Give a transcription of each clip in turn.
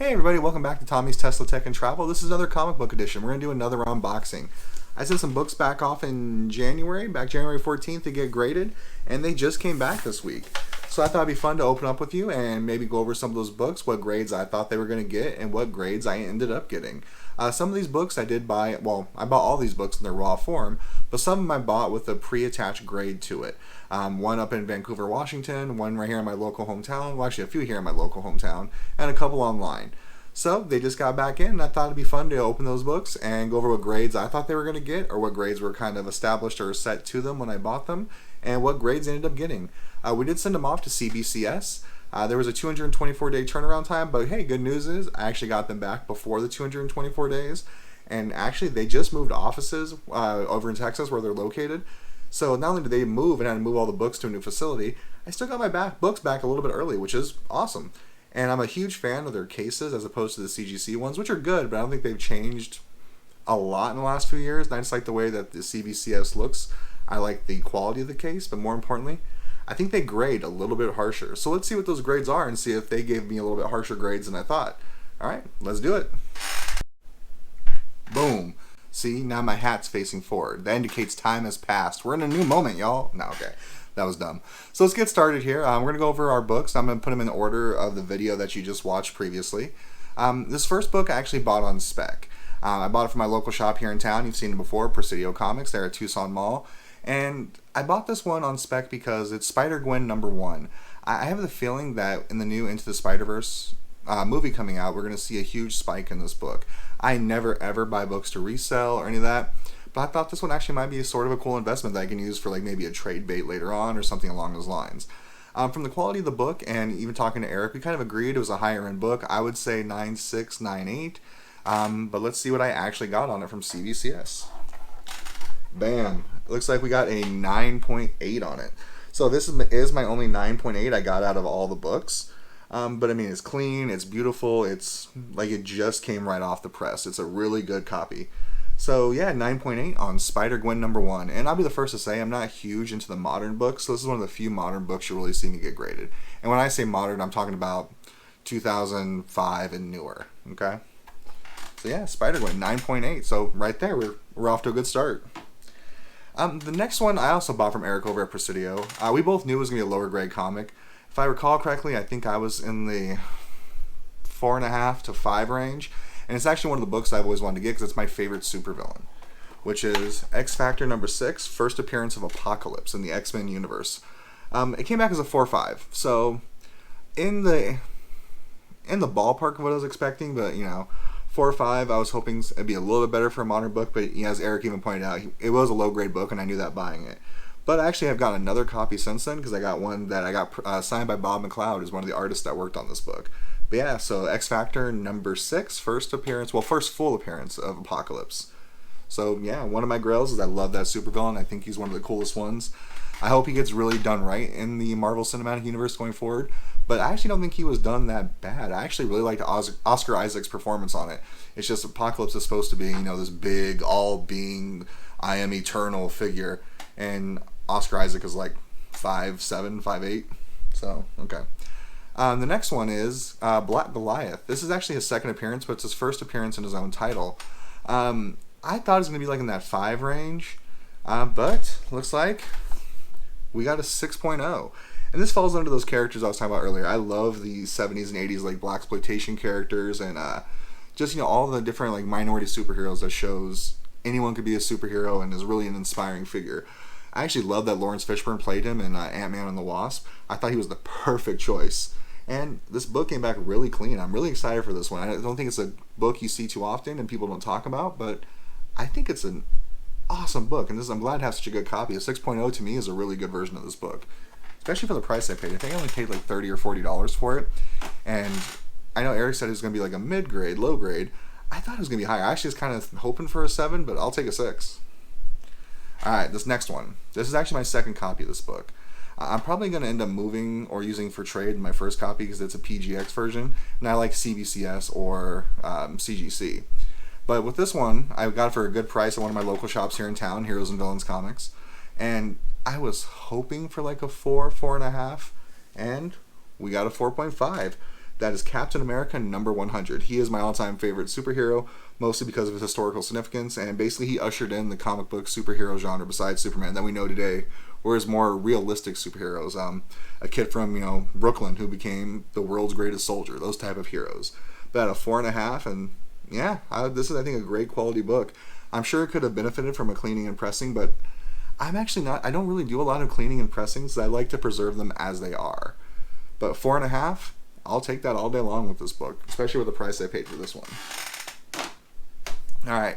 Hey everybody, welcome back to Tommy's Tesla Tech and Travel. This is another comic book edition. We're going to do another unboxing. I sent some books back off in January 14th to get graded, and they just came back this week. So I thought it'd be fun to open up with you and maybe go over some of those books, what grades I thought they were going to get, and what grades I ended up getting. Some of these books I did buy, well, I bought all these books in their raw form, but some of them I bought with a pre-attached grade to it. One up in Vancouver, Washington, one right here in my local hometown, well actually a few here in my local hometown, and a couple online. So they just got back in, and I thought it'd be fun to open those books and go over what grades I thought they were going to get, or what grades were kind of established or set to them when I bought them, and what grades they ended up getting. We did send them off to CBCS. There was a 224-day turnaround time, but hey, good news is I actually got them back before the 224 days, and actually they just moved offices over in Texas where they're located. So not only did they move and had to move all the books to a new facility, I still got my books back a little bit early, which is awesome. And I'm a huge fan of their cases as opposed to the CGC ones, which are good, but I don't think they've changed a lot in the last few years. And I just like the way that the CBCS looks. I like the quality of the case, but more importantly, I think they grade a little bit harsher. So let's see what those grades are and see if they gave me a little bit harsher grades than I thought. All right, let's do it. Boom. See, now my hat's facing forward. That indicates time has passed. We're in a new moment, y'all. No, okay. That was dumb. So let's get started here. We're going to go over our books. I'm going to put them in order of the video that you just watched previously. This first book I actually bought on spec. I bought it from my local shop here in town. You've seen it before, Presidio Comics. They're at Tucson Mall. And I bought this one on spec because it's Spider-Gwen #1. I have the feeling that in the new Into the Spider-Verse movie coming out, we're going to see a huge spike in this book. I never ever buy books to resell or any of that, but I thought this one actually might be sort of a cool investment that I can use for like maybe a trade bait later on or something along those lines. From the quality of the book and even talking to Eric, we kind of agreed it was a higher end book. I would say 9.6, 9.8, but let's see what I actually got on it from CBCS. Bam! It looks like we got a 9.8 on it. So this is my only 9.8 I got out of all the books. But I mean, it's clean, it's beautiful, it's like it just came right off the press. It's a really good copy. So yeah, 9.8 on Spider-Gwen #1. And I'll be the first to say I'm not huge into the modern books, so this is one of the few modern books you'll really see me get graded. And when I say modern, I'm talking about 2005 and newer, okay? So yeah, Spider-Gwen 9.8. So right there, we're off to a good start. The next one I also bought from Eric over at Presidio. We both knew it was going to be a lower grade comic. If I recall correctly, I think I was in the 4.5 to 5 range. And it's actually one of the books I've always wanted to get because it's my favorite supervillain, which is X Factor #6, First Appearance of Apocalypse in the XMen universe. It came back as a 4.5. So in the ballpark of what I was expecting, but you know, 4.5, I was hoping it'd be a little bit better for a modern book, but you know, as Eric even pointed out, it was a low grade book and I knew that buying it. But I actually have gotten another copy since then because I got one that I got signed by Bob McLeod, who's one of the artists that worked on this book. But yeah, so X Factor #6, first full appearance of Apocalypse. So yeah, one of my grails is I love that supervillain. I think he's one of the coolest ones. I hope he gets really done right in the Marvel Cinematic Universe going forward. But I actually don't think he was done that bad. I actually really liked Oscar Isaac's performance on it. It's just Apocalypse is supposed to be, you know, this big, all-being, I am eternal figure. And Oscar Isaac is like 5'7", 5'8". So, okay. The next one is Black Goliath. This is actually his second appearance, but it's his first appearance in his own title. I thought it was going to be like in that 5 range, but looks like we got a 6.0. And this falls under those characters I was talking about earlier. I love the 70s and 80s like blaxploitation characters and just, you know, all the different like minority superheroes that shows anyone could be a superhero and is really an inspiring figure. I actually love that Lawrence Fishburne played him in Ant-Man and the Wasp. I thought he was the perfect choice. And this book came back really clean. I'm really excited for this one. I don't think it's a book you see too often and people don't talk about, but I think it's an awesome book. And I'm glad to have such a good copy. A 6.0 to me is a really good version of this book, especially for the price I paid. I think I only paid like $30 or $40 for it. And I know Eric said it was going to be like a mid-grade, low grade. I thought it was going to be higher. I actually was kind of hoping for a 7, but I'll take a 6. Alright, this next one. This is actually my second copy of this book. I'm probably going to end up moving or using for trade my first copy because it's a PGX version, and I like CBCS or CGC. But with this one, I got it for a good price at one of my local shops here in town, Heroes and Villains Comics, and I was hoping for like a 4, 4.5, and we got a 4.5. That is Captain America number 100. He is my all-time favorite superhero, mostly because of his historical significance, and basically he ushered in the comic book superhero genre besides Superman that we know today, whereas more realistic superheroes. A kid from, Brooklyn who became the world's greatest soldier, those type of heroes. But at a 4.5, and yeah, this is, I think, a great quality book. I'm sure it could have benefited from a cleaning and pressing, but I don't really do a lot of cleaning and pressing, so I like to preserve them as they are. But 4.5, I'll take that all day long with this book, especially with the price I paid for this one. Alright,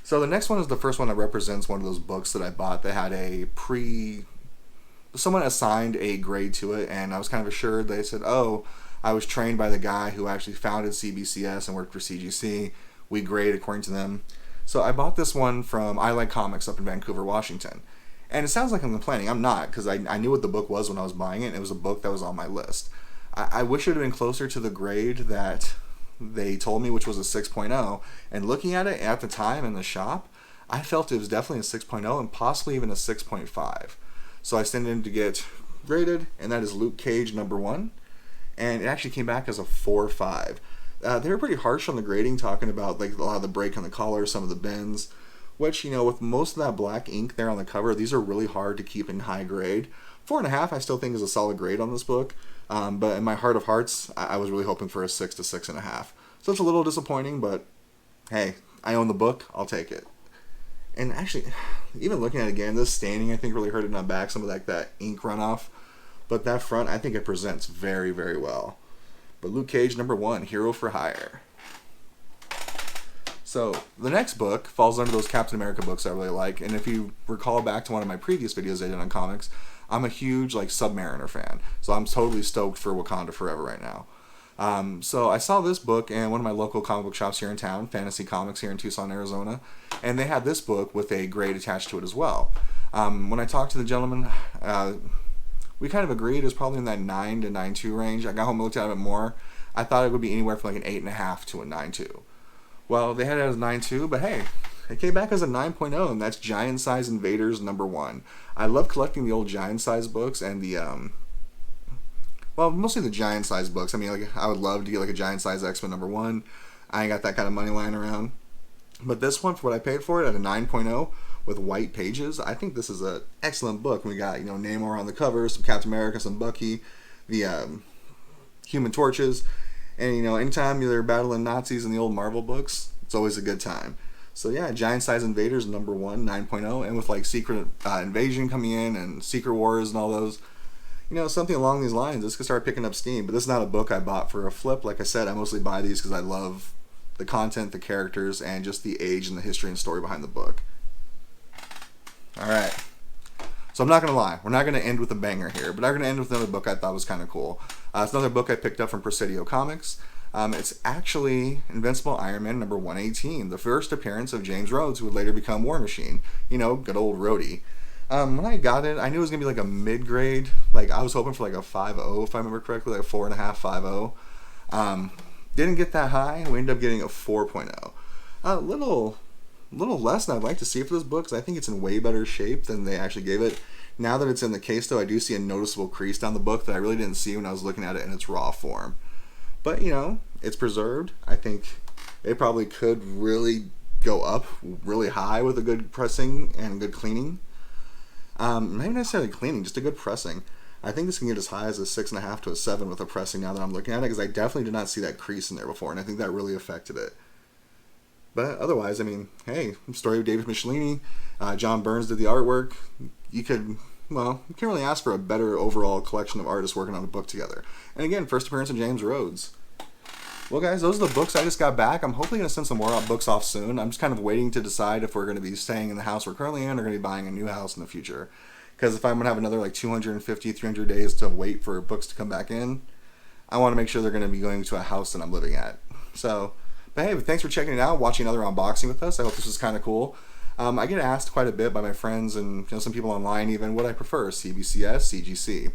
so the next one is the first one that represents one of those books that I bought that had someone assigned a grade to it, and I was kind of assured. They said, oh, I was trained by the guy who actually founded CBCS and worked for CGC. We grade according to them. So I bought this one from I Like Comics up in Vancouver, Washington. And it sounds like I'm complaining. I'm not, because I knew what the book was when I was buying it, and it was a book that was on my list. I wish it had been closer to the grade that they told me, which was a 6.0. And looking at it at the time in the shop, I felt it was definitely a 6.0 and possibly even a 6.5. So I sent it in to get graded, and that is Luke Cage number 1. And it actually came back as a 4.5. They were pretty harsh on the grading, talking about like a lot of the break on the collar, some of the bends, which, with most of that black ink there on the cover, these are really hard to keep in high grade. 4.5 I still think is a solid grade on this book, but in my heart of hearts, I was really hoping for a 6 to 6.5. So it's a little disappointing, but hey, I own the book, I'll take it. And actually, even looking at it again, this staining I think really hurt it on the back, some of that ink runoff. But that front, I think it presents very, very well. But Luke Cage number 1, Hero for Hire. So the next book falls under those Captain America books I really like. And if you recall back to one of my previous videos I did on comics, I'm a huge Submariner fan. So I'm totally stoked for Wakanda Forever right now. So I saw this book in one of my local comic book shops here in town, Fantasy Comics here in Tucson, Arizona. And they had this book with a grade attached to it as well. When I talked to the gentleman, we kind of agreed it was probably in that 9 to 9.2 range. I got home and looked at it more. I thought it would be anywhere from an 8.5 to a 9.2. Well, they had it as 9.2, but hey, it came back as a 9.0, and that's Giant Size Invaders number 1. I love collecting the old Giant Size books and mostly the Giant Size books. I mean, I would love to get a Giant Size XMen number 1. I ain't got that kind of money lying around. But this one, for what I paid for it, at a 9.0 with white pages, I think this is an excellent book. We got, Namor on the cover, some Captain America, some Bucky, the Human Torches, and, anytime they're battling Nazis in the old Marvel books, it's always a good time. So yeah, Giant Size Invaders number 1, 9.0, and with Secret Invasion coming in and Secret Wars and all those, something along these lines, this could start picking up steam. But this is not a book I bought for a flip. Like I said, I mostly buy these because I love the content, the characters, and just the age and the history and story behind the book. Alright, so I'm not going to lie, we're not going to end with a banger here, but I'm going to end with another book I thought was kind of cool. It's another book I picked up from Presidio Comics. It's actually Invincible Iron Man number 118, the first appearance of James Rhodes, who would later become War Machine. Good old Rhodey. When I got it, I knew it was going to be a mid-grade. I was hoping for a 5.0, if I remember correctly, 4.5, 5.0. Didn't get that high. We ended up getting a 4.0. A little less than I'd like to see for this book, because I think it's in way better shape than they actually gave it. Now that it's in the case, though, I do see a noticeable crease down the book that I really didn't see when I was looking at it in its raw form. But, it's preserved. I think it probably could really go up really high with a good pressing and good cleaning. Maybe not necessarily cleaning, just a good pressing. I think this can get as high as a 6.5 to a 7 with a pressing now that I'm looking at it, because I definitely did not see that crease in there before, and I think that really affected it. But otherwise, hey, story of David Michelini, John Burns did the artwork. You can't really ask for a better overall collection of artists working on a book together. And again, first appearance of James Rhodes. Well, guys, those are the books I just got back. I'm hopefully going to send some more books off soon. I'm just kind of waiting to decide if we're going to be staying in the house we're currently in or going to be buying a new house in the future. Because if I'm going to have another 250, 300 days to wait for books to come back in, I want to make sure they're going to be going to a house that I'm living at. But hey, thanks for checking it out, watching another unboxing with us. I hope this was kind of cool. I get asked quite a bit by my friends and some people online even what I prefer, CBCS, CGC.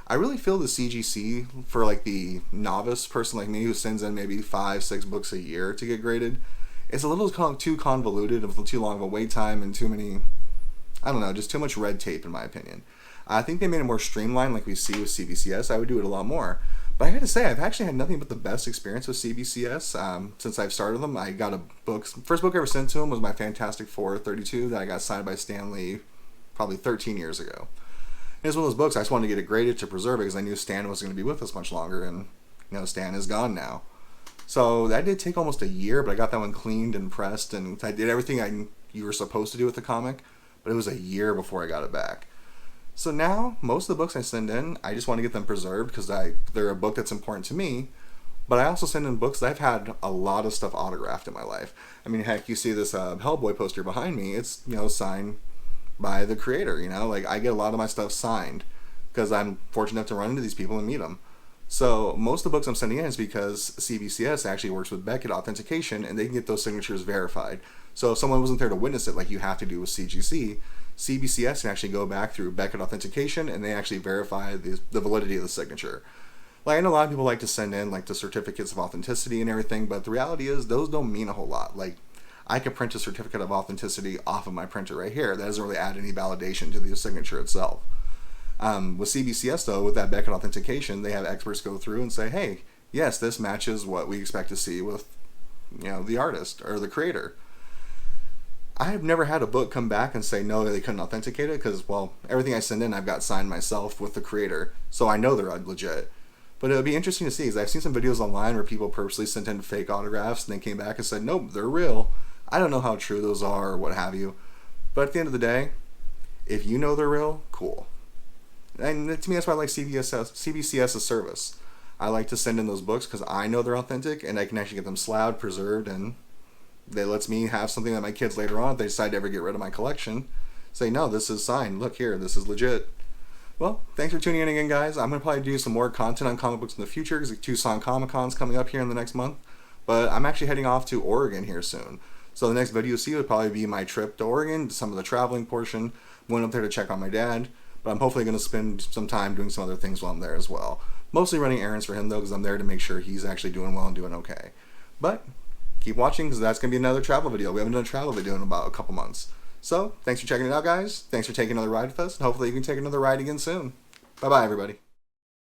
I really feel the CGC for the novice person like me who sends in maybe 5-6 books a year to get graded. It's a little too convoluted, too long of a wait time, and too many, just too much red tape in my opinion. I think they made it more streamlined like we see with CBCS. I would do it a lot more. But I gotta say, I've actually had nothing but the best experience with CBCS since I've started them. I got a book. First book I ever sent to them was my Fantastic Four 32 that I got signed by Stan Lee probably 13 years ago. It was one of those books I just wanted to get it graded to preserve it because I knew Stan wasn't going to be with us much longer, and Stan is gone now. So that did take almost a year, but I got that one cleaned and pressed, and I did everything you were supposed to do with the comic, but it was a year before I got it back. So now, most of the books I send in, I just want to get them preserved because they're a book that's important to me, but I also send in books that I've had a lot of stuff autographed in my life. I mean, heck, you see this Hellboy poster behind me, it's, signed by the creator, like I get a lot of my stuff signed because I'm fortunate enough to run into these people and meet them. So most of the books I'm sending in is because CBCS actually works with Beckett Authentication and they can get those signatures verified. So if someone wasn't there to witness it like you have to do with CGC, CBCS can actually go back through Beckett Authentication and they actually verify the validity of the signature. Like, I know a lot of people like to send in like the certificates of authenticity and everything, but the reality is those don't mean a whole lot. Like, I could print a certificate of authenticity off of my printer right here. That doesn't really add any validation to the signature itself. With CBCS though, with that Beckett Authentication, they have experts go through and say, hey, yes, this matches what we expect to see with, the artist or the creator. I have never had a book come back and say no, they couldn't authenticate it because, well, everything I send in I've got signed myself with the creator, so I know they're legit. But it would be interesting to see because I've seen some videos online where people purposely sent in fake autographs and they came back and said, nope, they're real. I don't know how true those are or what have you. But at the end of the day, if you know they're real, cool. And to me, that's why I like CBCS's service. I like to send in those books because I know they're authentic and I can actually get them slabbed, preserved, and that lets me have something that my kids later on, if they decide to ever get rid of my collection, say, no, this is signed. Look here, this is legit. Well, thanks for tuning in again, guys. I'm going to probably do some more content on comic books in the future because Tucson Comic-Con's coming up here in the next month. But I'm actually heading off to Oregon here soon. So the next video you see would probably be my trip to Oregon, some of the traveling portion. Went up there to check on my dad. But I'm hopefully going to spend some time doing some other things while I'm there as well. Mostly running errands for him, though, because I'm there to make sure he's actually doing well and doing okay. But keep watching, because that's going to be another travel video. We haven't done a travel video in about a couple months. So, thanks for checking it out, guys. Thanks for taking another ride with us, and hopefully you can take another ride again soon. Bye-bye, everybody.